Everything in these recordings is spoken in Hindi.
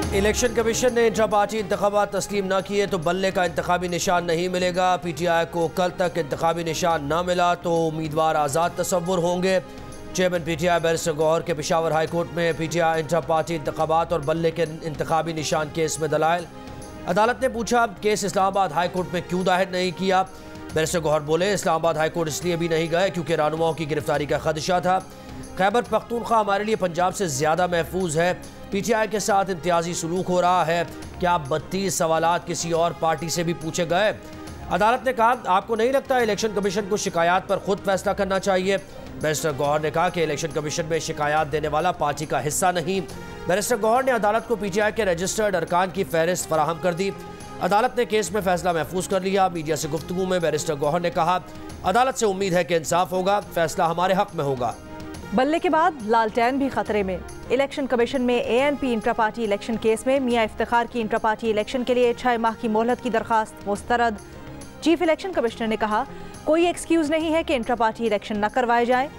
इलेक्शन कमीशन ने इंट्रा पार्टी इंतखाबात तस्लीम न किए तो बल्ले का इंतखाबी निशान नहीं मिलेगा। PTI को कल तक इंतखाबी निशान न मिला तो उम्मीदवार आज़ाद तस्वुर होंगे। चेयरमैन PTI बैरिस्टर गौहर के पेशावर हाई कोर्ट में PTI इंट्रा पार्टी इंतखाबात और बल्ले के इंतखाबी निशान केस में दलाइल। अदालत ने पूछा केस इस्लामाबाद हाई कोर्ट में क्यों दायर नहीं किया। बैरिस्टर गौहर बोले इस्लामाबाद हाई कोर्ट इसलिए भी नहीं गए क्योंकि रहनुमाओं की गिरफ्तारी का खदशा था। खैबर पख्तूनख्वा हमारे लिए पंजाब से ज़्यादा महफूज है। PTI के साथ इम्तियाजी सलूक हो रहा है। क्या 32 सवालात किसी और पार्टी से भी पूछे गए। अदालत ने कहा आपको नहीं लगता इलेक्शन कमीशन को शिकायत पर खुद फैसला करना चाहिए। बैरिस्टर गौहर ने कहा कि इलेक्शन कमीशन में शिकायत देने वाला पार्टी का हिस्सा नहीं। बैरिस्टर गौहर ने अदालत को PTI के रजिस्टर्ड अरकान की फहरिस्त फराहम कर दी। अदालत ने केस में फैसला महफूज कर लिया। मीडिया से गुफ्तगू में बैरिस्टर गौहर ने कहा अदालत से उम्मीद है कि इंसाफ होगा, फैसला हमारे हक में होगा। बल्ले के बाद लालटेन भी खतरे में। इलेक्शन कमीशन में ANP intra party election case में मियां इफ्तिखार की इंट्रा पार्टी इलेक्शन के लिए 6 माह की मोहलत की दरखास्त मुस्तरद। चीफ इलेक्शन कमिश्नर ने कहा कोई एक्सक्यूज नहीं है कि इंट्रा पार्टी इलेक्शन न करवाए जाए।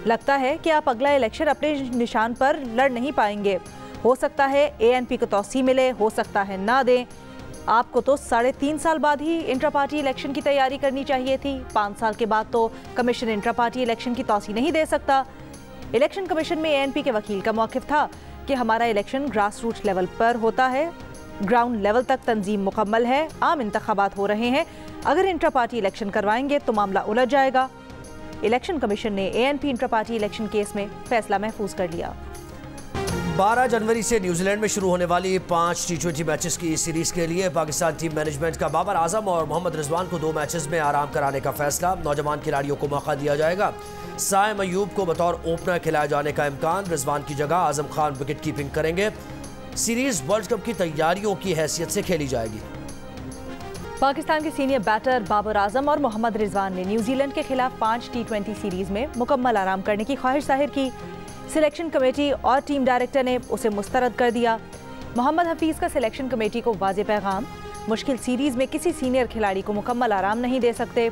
लगता है कि आप अगला इलेक्शन अपने निशान पर लड़ नहीं पाएंगे। हो सकता है ANP को तौसी मिले, हो सकता है ना दें। आपको तो 3.5 साल बाद ही इंट्रा पार्टी इलेक्शन की तैयारी करनी चाहिए थी। 5 साल के बाद तो कमीशन इंट्रा पार्टी इलेक्शन की तौसी नहीं दे सकता। इलेक्शन कमीशन में ANP के वकील का मौक़िफ़ था कि हमारा इलेक्शन ग्रास रूट लेवल पर होता है, ग्राउंड लेवल तक तंजीम मुकम्मल है, आम इंतखाबात हो रहे हैं। अगर इंट्रा पार्टी इलेक्शन करवाएंगे तो मामला उलझ जाएगा। इलेक्शन कमीशन ने ANP intra party election case में फैसला महफूज कर लिया। 12 जनवरी से न्यूजीलैंड में शुरू होने वाली 5 T20 मैचेस की सीरीज के लिए पाकिस्तान टीम मैनेजमेंट का बाबर आजम और मोहम्मद रिजवान को 2 मैचेस में आराम कराने का फैसला। नौजवान खिलाड़ियों को मौका दिया जाएगा। साइम अयूब को बतौर ओपनर खिलाए जाने का इम्कान। रिजवान की जगह आजम खान विकेट कीपिंग करेंगे। सीरीज वर्ल्ड कप की तैयारियों की हैसियत से खेली जाएगी। पाकिस्तान के सीनियर बैटर बाबर आजम और मोहम्मद रिजवान ने न्यूजीलैंड के खिलाफ 5 T20 सीरीज में मुकम्मल आराम करने की ख्वाहिश जाहिर की। सिलेक्शन कमेटी और टीम डायरेक्टर ने उसे मुस्तरद कर दिया। मोहम्मद हफीज का सिलेक्शन कमेटी को वाज़े पैगाम, मुश्किल सीरीज में किसी सीनियर खिलाड़ी को मुकम्मल आराम नहीं दे सकते।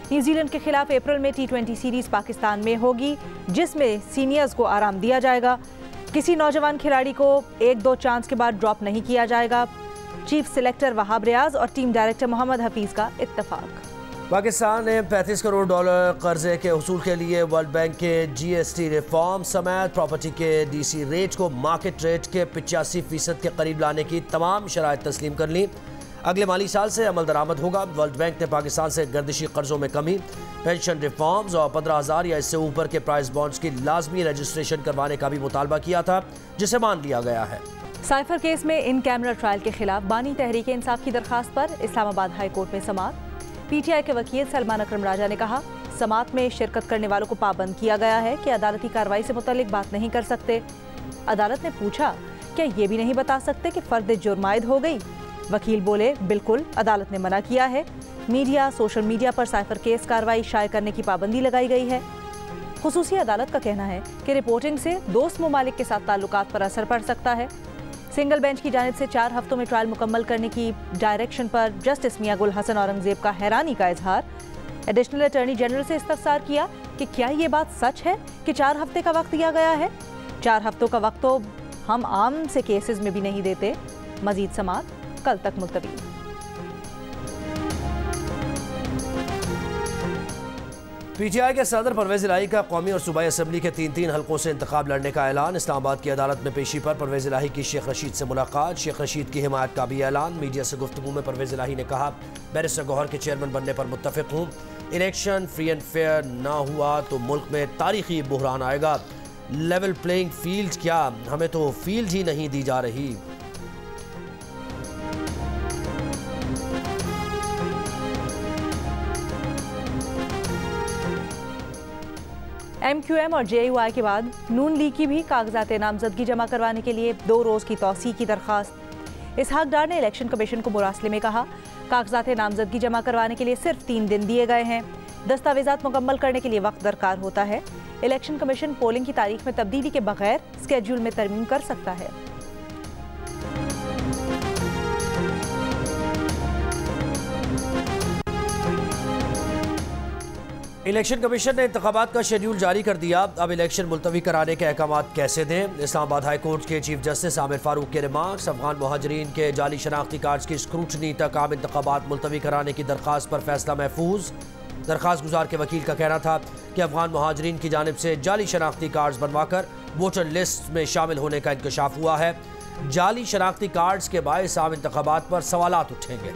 न्यूजीलैंड के खिलाफ अप्रैल में T20 सीरीज पाकिस्तान में होगी जिसमें सीनियर्स को आराम दिया जाएगा। किसी नौजवान खिलाड़ी को 1-2 चांस के बाद ड्रॉप नहीं किया जाएगा। चीफ सिलेक्टर वहाब रियाज और टीम डायरेक्टर मोहम्मद हफीज का इत्तफाक। पाकिस्तान ने $35 करोड़ कर्जे के हुसूल के लिए वर्ल्ड बैंक के GST रिफॉर्म समेत प्रॉपर्टी के DC रेट को मार्केट रेट के 85% के करीब लाने की तमाम शराइत तस्लीम कर ली। अगले माली साल से अमल दरामद होगा। वर्ल्ड बैंक ने पाकिस्तान से गर्दिशी कर्जों में कमी, पेंशन रिफॉर्म्स और 15,000 या इससे ऊपर के प्राइस बॉन्ड्स की लाजमी रजिस्ट्रेशन करवाने का भी मुतालबा किया था, जिसे मान लिया गया है। साइफर केस में इन कैमरा ट्रायल के खिलाफ बानी तहरीक इंसाफ की दरखास्त पर इस्लामाबाद हाई कोर्ट में समाअत। PTI के वकील सलमान अकरम राजा ने कहा समाअत में शिरकत करने वालों को पाबंद किया गया है कि अदालती कार्रवाई से मुतल्लिक बात नहीं कर सकते। अदालत ने पूछा क्या ये भी नहीं बता सकते कि फर्द जुर्म आयद हो गई। वकील बोले बिल्कुल, अदालत ने मना किया है। मीडिया, सोशल मीडिया पर साइफर केस कार्रवाई शाये करने की पाबंदी लगाई गई है। खुसूसी अदालत का कहना है कि रिपोर्टिंग से दोस्त ममालिक के साथ ताल्लुकात पर असर पड़ सकता है। सिंगल बेंच की जानिब से 4 हफ्तों में ट्रायल मुकम्मल करने की डायरेक्शन पर जस्टिस मियां गुल हसन औरंगजेब का हैरानी का इजहार। एडिशनल अटॉर्नी जनरल से इस्तफसार किया कि क्या ये बात सच है कि 4 हफ्ते का वक्त दिया गया है। 4 हफ्तों का वक्त तो हम आम से केसेस में भी नहीं देते। मजीद समाअत कल तक मुलतवी। PTI के सदर परवेज इलाही का कौमी और सूबाई असम्बली के 3 हल्कों से इंतखाब लड़ने का ऐलान। इस्लामाबाद की अदालत में पेशी पर परवेज इलाही की शेख रशीद से मुलाकात। शेख रशीद की हिमायत का भी ऐलान। मीडिया से गुफ्तगू में परवेज इलाही ने कहा बैरिस्टर गौहर के चेयरमैन बनने पर मुत्तफिक हूँ। इलेक्शन फ्री एंड फेयर ना हुआ तो मुल्क में तारीखी बुहरान आएगा। लेवल प्लेइंग फील्ड क्या, हमें तो फील्ड ही नहीं दी जा रही। MQM और JUI के बाद नून लीग की भी कागजात नामजदगी जमा करवाने के लिए 2 रोज़ की तौसी की दरखास्त। इसहाक डार ने इलेक्शन कमीशन को मुरासले में कहा कागजात नामजदगी जमा करवाने के लिए सिर्फ 3 दिन दिए गए हैं। दस्तावेजात मुकम्मल करने के लिए वक्त दरकार होता है। इलेक्शन कमीशन पोलिंग की तारीख में तब्दीली के बगैर स्केड्यूल में तरमीम कर सकता है। इलेक्शन कमीशन ने इंतखाबात का शेड्यूल जारी कर दिया। अब इलेक्शन मुलतवी कराने के अहकाम कैसे दें। इस्लामाबाद हाई कोर्ट के चीफ जस्टिस आमिर फारूक के रिमार्क्स। अफगान महाजरीन के जाली शनाख्ती कार्ड्स की स्क्रूटनी तक आम इंतखाबात मुलतवी कराने की दरख्वास्त पर फैसला महफूज। दरख्वास्त गुजार के वकील का कहना था कि अफगान महाजरीन की जानिब से जाली शनाख्ती कार्ड्स बनवाकर वोटर लिस्ट में शामिल होने का इंकशाफ हुआ है। जाली शनाख्ती कार्ड्स के बायस आम इंतखाबात पर सवालात उठेंगे।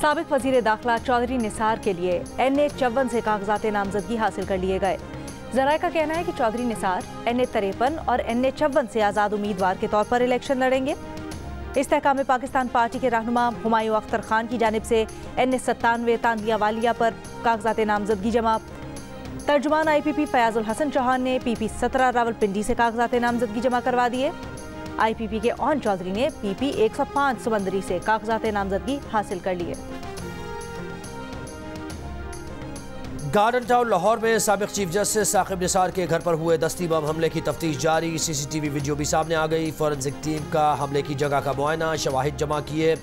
साबिक वजीर दाखिला चौधरी निसार के लिए NA-54 से कागजात नामजदगी हासिल कर लिए गए। जराये का कहना है कि चौधरी निसार NA-53 और NA-54 से आज़ाद उम्मीदवार के तौर पर इलेक्शन लड़ेंगे। इस्तेहकाम पाकिस्तान पार्टी के रहनुमा हुमायूं अख्तर खान की जानिब से NA-97 तांदियावालिया पर कागजात नामजदगी जमा। तर्जुमान IPP फयाजुल हसन चौहान ने PP-17 रावलपिंडी से कागजात नामजदगी जमा करवा दिए। IPP के ऑन चौधरी ने PP-105 समंदरी से कागजात नामजदगी हासिल कर लिए। गार्डन टाउन लाहौर में साबिक चीफ जस्टिस साकिब निसार के घर पर हुए दस्ती बम हमले की तफ्तीश जारी। CCTV वीडियो भी सामने आ गई। फॉरेंसिक टीम का हमले की जगह का मुआयना, शवाहिद जमा किए।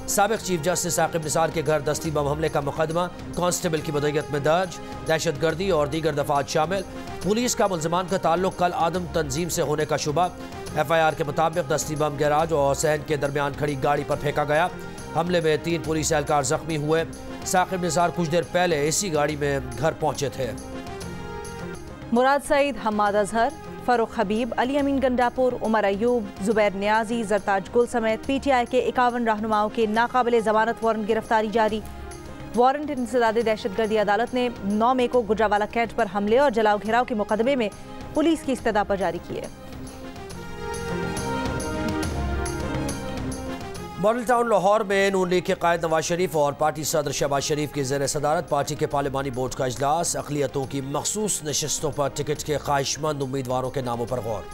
साबिक चीफ जस्टिस साकिब निसार के घर दस्ती बम हमले का मुकदमा कांस्टेबल की बदौलत में दर्ज। दहशतगर्दी और दीगर दफात शामिल। पुलिस का मुल्ज़िमान का ताल्लुक कल आदम तंजीम से होने का शुबा। FIR के मुताबिक दस्ती बम गैराज और सहन के दरमियान खड़ी गाड़ी पर फेंका गया। हमले में 3 पुलिस एहलकार जख्मी हुए। साकिब निसार कुछ देर पहले इसी गाड़ी में घर पहुंचे थे। मुराद सईद, हम्माद अजहर, फरूख हबीब, अली अमीन गंडापुर, उमर अयूब, जुबैर नियाजी, जरताज गुल समेत PTI के 51 रहनुमाओं के नाकाबिले जमानत वारंट गिरफ्तारी जारी। वारंट इंसदाद दहशतगर्दी अदालत ने 9 मई को गुजरावाला कैंट पर हमले और जलाओ घेराव के मुकदमे में पुलिस की इस्तदा पर जारी किए। मॉडल टाउन लाहौर में नून लीग के कायद नवाज शरीफ और पार्टी सदर शहबाज शरीफ की ज़ेर सदारत पार्टी के पार्लिमानी बोर्ड का इजलास। अक़लियतों की मखसूस नशिस्तों पर टिकट के ख्वाहिशमंद उम्मीदवारों के नामों पर गौर।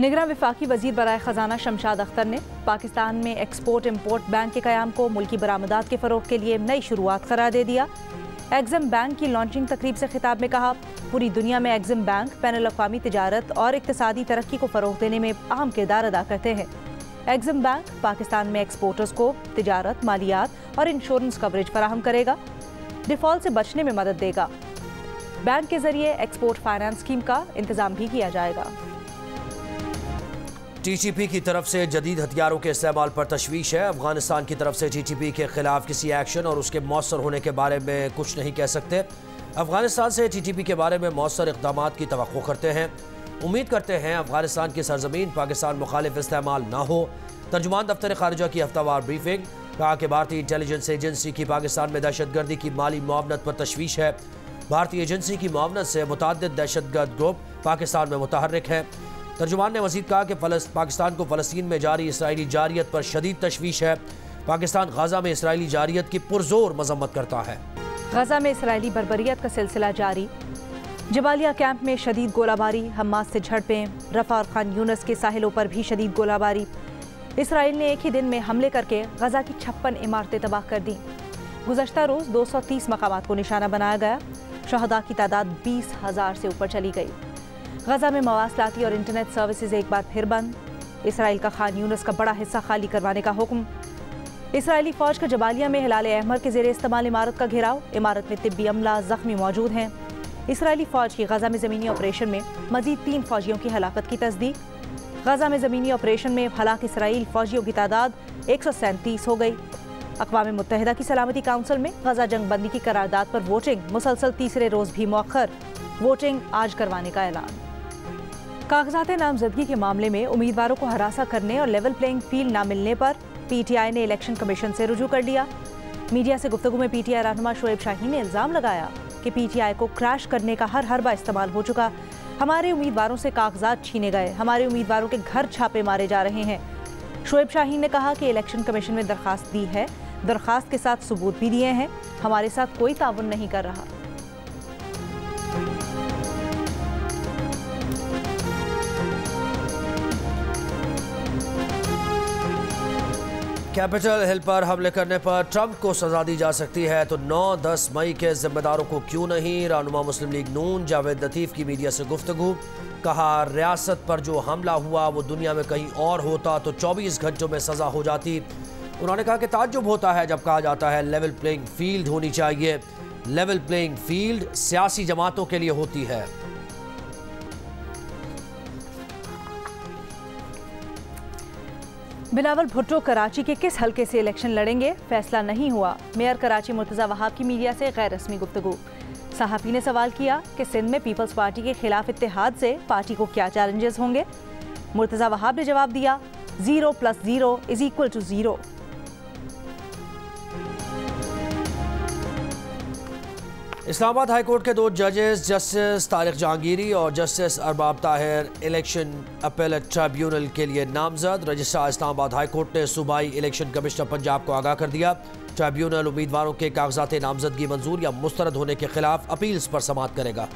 निगरान वफाकी वजीर बराए खजाना शमशाद अख्तर ने पाकिस्तान में एक्सपोर्ट इम्पोर्ट बैंक के क़याम को मुल्की बरामदात के फ़रोग़ के लिए नई शुरुआत करार दे दिया। एग्जिम बैंक की लॉन्चिंग तकरीब से खिताब में कहा, पूरी दुनिया में एग्जिम बैंक बैनुल-अक़वामी तिजारत और इक़्तिसादी तरक्की को फ़रोग़ देने में अहम किरदार अदा करते हैं। एग्जिम बैंक पाकिस्तान में एक्सपोर्टर्स को तिजारत, मालियात और इंश्योरेंस कवरेज फराहम करेगा, डिफ़ॉल्ट से बचने में मदद देगा। बैंक के जरिए एक्सपोर्ट फाइनेंस स्कीम का इंतज़ाम भी किया जाएगा। TTP की तरफ से जदीद हथियारों के इस्तेमाल पर तशवीश है। अफगानिस्तान की तरफ से TTP के खिलाफ किसी एक्शन और उसके मौसर होने के बारे में कुछ नहीं कह सकते। अफगानिस्तान से TTP के बारे में मौसर इक़दाम की तवक्को करते हैं। उम्मीद करते हैं अफगानिस्तान की सरजमीन पाकिस्तान मुखालिफ इस्तेमाल ना हो। तर्जुमान दफ्तर खारिजा की हफ्तावार ब्रीफिंग। कहा कि भारतीय इंटेलिजेंस एजेंसी की पाकिस्तान में दहशतगर्दी की माली मुआवनत पर तशवीश है। भारतीय एजेंसी की मुआवनत से मुतअद्दिद दहशतगर्द ग्रुप पाकिस्तान में मुतहर्रिक हैं। तर्जुमान ने मज़ीद कहा कि पाकिस्तान को फ़लस्तीन में जारी इसराइली जारियत पर शदीद तशवीश है। पाकिस्तान गाज़ा में इसराइली जारियत की पुरजोर मजम्मत करता है। गाज़ा में इसराइली बर्बरियत का सिलसिला जारी। जबालिया कैंप में शदीद गोलाबारी, हमास से झड़पें, रफ़ा और खान यूनस के साहिलों पर भी शदीद गोलाबारी। इसराइल ने एक ही दिन में हमले करके गज़ा की 56 इमारतें तबाह कर दी। गुज़श्ता रोज़ 230 मकामात को निशाना बनाया गया। शहदा की तादाद 20,000 से ऊपर चली गई। गज़ा में मवासलाती और इंटरनेट सर्विसेज एक बार फिर बंद। इसराइल का खान यूनस का बड़ा हिस्सा खाली करवाने का हुक्म। इसराइली फ़ौज का जबालिया में हिलाल अहमर के ज़ेरे इस्तेमाल इमारत का घेराव। इमारत में तिब्बी अमला ज़ख्मी मौजूद हैं। इसराइली फ़ौज की गज़ा में ज़मीनी ऑपरेशन में मज़ीद 3 फ़ौजियों की हलाकत की तस्दीक। गज़ा में ज़मीनी ऑपरेशन में हलाक इसराइल फ़ौजियों की तादाद 137 हो गई। अक़वाम मुत्तहिदा की सलामती काउंसिल में गज़ा जंग बंदी की करारदाद पर वोटिंग मुसलसल तीसरे रोज़ भी मौखर। वोटिंग आज करवाने का ऐलान। कागजात नामजदगी के मामले में उम्मीदवारों को हरासा करने और लेवल प्लेइंग फील्ड न मिलने पर PTI ने इलेक्शन कमीशन से रुजू कर लिया। मीडिया से गुफ्तगू में PTI रहनुमा शोएब शाहीन ने इल्ज़ाम लगाया कि PTI को क्रैश करने का हर हरबा इस्तेमाल हो चुका। हमारे उम्मीदवारों से कागजात छीने गए, हमारे उम्मीदवारों के घर छापे मारे जा रहे हैं। शोएब शाहीन ने कहा कि इलेक्शन कमीशन में दरख्वास्त दी है, दरख्वास्त के साथ सबूत भी दिए हैं, हमारे साथ कोई ताउन नहीं कर रहा। कैपिटल हिल पर हमले करने पर ट्रंप को सजा दी जा सकती है तो 9-10 मई के जिम्मेदारों को क्यों नहीं। रहनुमा मुस्लिम लीग नून जावेद लतीफ की मीडिया से गुफ्तगू। कहा, रियासत पर जो हमला हुआ वो दुनिया में कहीं और होता तो 24 घंटों में सजा हो जाती। उन्होंने कहा कि ताज्जुब होता है जब कहा जाता है लेवल प्लेइंग फील्ड होनी चाहिए। लेवल प्लेइंग फील्ड सियासी जमातों के लिए होती है। बिलावल भुट्टो कराची के किस हलके से इलेक्शन लड़ेंगे, फैसला नहीं हुआ। मेयर कराची मुर्तजा वहाब की मीडिया से गैर रस्मी गुफ्तगू। सहाफ़ी ने सवाल किया कि सिंध में पीपल्स पार्टी के खिलाफ इत्तेहाद से पार्टी को क्या चैलेंजेस होंगे। मुर्तजा वहाब ने जवाब दिया, 0 + 0 = 0। इस्लामाबाद हाई कोर्ट के 2 जजेस जस्टिस तारिक जहांगीरी और justice Arbab Tahir election appellate tribunal के लिए नामजद। रजिस्ट्रार इस्लामाबाद हाई कोर्ट ने सूबाई इलेक्शन कमिश्नर पंजाब को आगाह कर दिया। ट्रिब्यूनल उम्मीदवारों के कागजात नामजदगी मंजूर या मुस्तरद होने के खिलाफ अपील्स पर समाअत करेगा।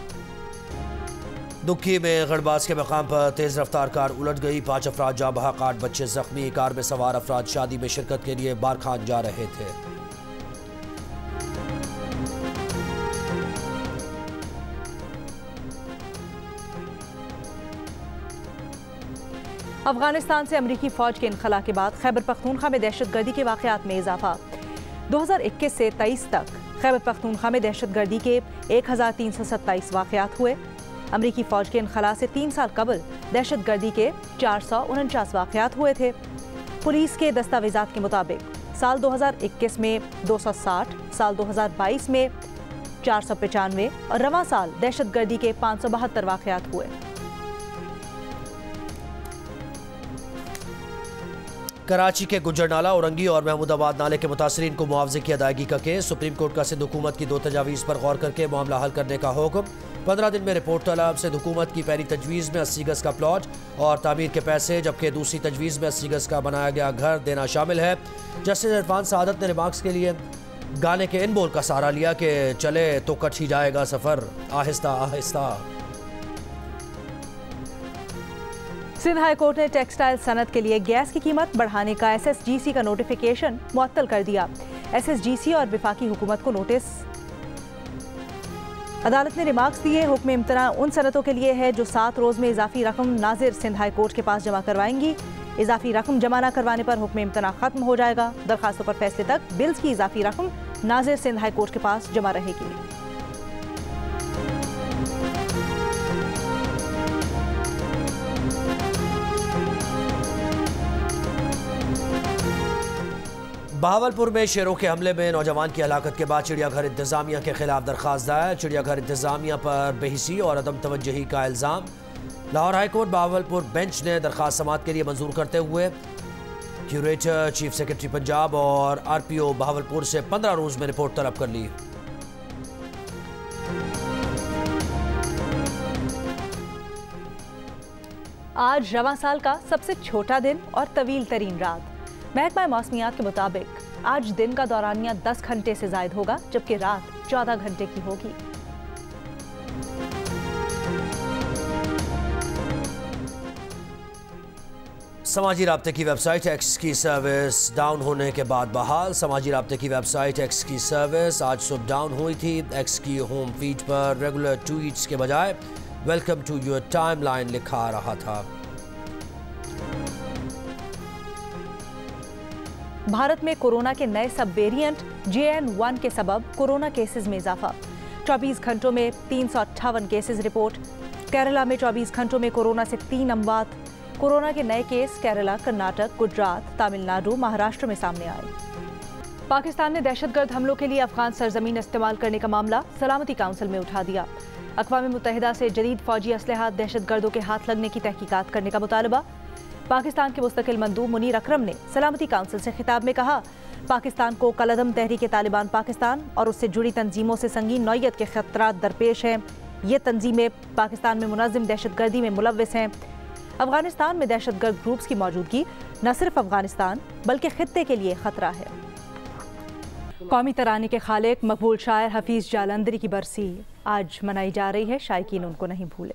दुखी में गढ़बाज के मकाम पर तेज रफ्तार कार उलट गई। 5 अफराद जाँ बहक, 8 बच्चे जख्मी। कार में सवार अफराद शादी में शिरकत के लिए बारखान जा रहे थे। अफगानिस्तान से अमरीकी फौज के इनखला के बाद खैबर पख्तूनख्वा में दहशतगर्दी के वाक़यात में इजाफा। 2021 से 23 तक खैबर पख्तूनख्वा में दहशतगर्दी के 1327 वाक़यात हुए। अमरीकी फौज के इनखला से 3 साल कबल दहशतगर्दी के 449 वाक़यात हुए थे। पुलिस के दस्तावेजात के मुताबिक साल 2021 में 260, साल 2022 में 495 और रवां साल दहशतगर्दी के 572 वाक़यात हुए। कराची के गुजरनाला, औरंगी और महमूदाबाद नाले के मुतासरीन को मुआवजे की अदायगी का केस। सुप्रीम कोर्ट का सिंध हुकूमत की 2 तजावीज़ पर गौर करके मामला हल करने का हुक्म। 15 दिन में रिपोर्ट तलब। सिंध हुकूमत की पहली तजवीज़ में 80 गज का प्लॉट और तामीर के पैसे, जबकि दूसरी तजवीज़ में 80 गज का बनाया गया घर देना शामिल है। जस्टिस इरफान सआदत ने रिमार्क्स के लिए गाने के इन बोल का सहारा लिया कि चले तो कट ही जाएगा सफ़र आहिस्ता आहिस्ता। सिंध हाई कोर्ट ने टेक्सटाइल सनत के लिए गैस की कीमत बढ़ाने का SSGC का नोटिफिकेशन मुअत्तल कर दिया। SSGC और वफाकी हुकूमत को नोटिस। अदालत ने रिमार्क्स दिए, हुक्म इम्तना उन सनतों के लिए है जो 7 रोज़ में इजाफी रकम नाजिर सिंध हाई कोर्ट के पास जमा करवाएंगी। इजाफी रकम जमा न करवाने पर हुक्म इम्तना खत्म हो जाएगा। दरखास्तों पर फैसले तक बिल्स की इजाफी रकम नाजिर सिंध हाई कोर्ट के पास जमा रहेगी। बहावलपुर में शेरों के हमले में नौजवान की हलाकत के बाद चिड़ियाघर इंतजामिया के खिलाफ दरखास्त दायर। चिड़ियाघर इंतजामिया पर बेहिसी और अदम तवज्जुही का इल्ज़ाम। Lahore high court Bahawalpur bench ने दरखास्त समाअत के लिए मंजूर करते हुए क्यूरेटर, चीफ सेक्रेटरी पंजाब और RPO बहावलपुर से 15 रोज में रिपोर्ट तलब कर ली। आज रवां साल का सबसे छोटा दिन और तवील तरीन रात। महकमा मौसमियात के मुताबिक आज दिन का दौरानिया 10 घंटे से जायद होगा, जबकि रात 14 घंटे की होगी। समाजी राब्ते की वेबसाइट X की सर्विस डाउन होने के बाद बहाल। समाजी राब्ते की वेबसाइट X की सर्विस आज सुबह डाउन हुई थी। X की होम फीड पर रेगुलर ट्वीट्स के बजाय वेलकम टू योर टाइमलाइन लिखा आ रहा था। भारत में कोरोना के नए सब वेरिएंट JN1 के सबब कोरोना केसेस में इजाफा। 24 घंटों में 358 केसेस रिपोर्ट। केरला में 24 घंटों में कोरोना से 3 अमवात। कोरोना के नए केस केरला, कर्नाटक, गुजरात, तमिलनाडु, महाराष्ट्र में सामने आए। पाकिस्तान ने दहशतगर्द हमलों के लिए अफगान सरजमीन इस्तेमाल करने का मामला सलामती काउंसिल में उठा दिया। अक़वाम मुत्तहिदा से जदीद फौजी असलहा दहशतगर्दों के हाथ लगने की तहकीकात करने का मुतालबा। पाकिस्तान के मुस्तकिल मंदूब मुनीर अकरम ने सलामती काउंसिल से खिताब में कहा, पाकिस्तान को कलअदम तहरीक तालिबान पाकिस्तान और उससे जुड़ी तंजीमों से संगीन नौयत के खतरात दरपेश हैं। ये तंजीमें पाकिस्तान में मुनज़्ज़म दहशतगर्दी में मुलव्वस हैं। अफगानिस्तान में दहशतगर्द ग्रुप्स की मौजूदगी न सिर्फ अफगानिस्तान बल्कि खित्ते के लिए खतरा है। कौमी तराने के खालिक मकबूल शायर हफीज़ जालंधरी की बरसी आज मनाई जा रही है। शायकीन उनको नहीं भूले।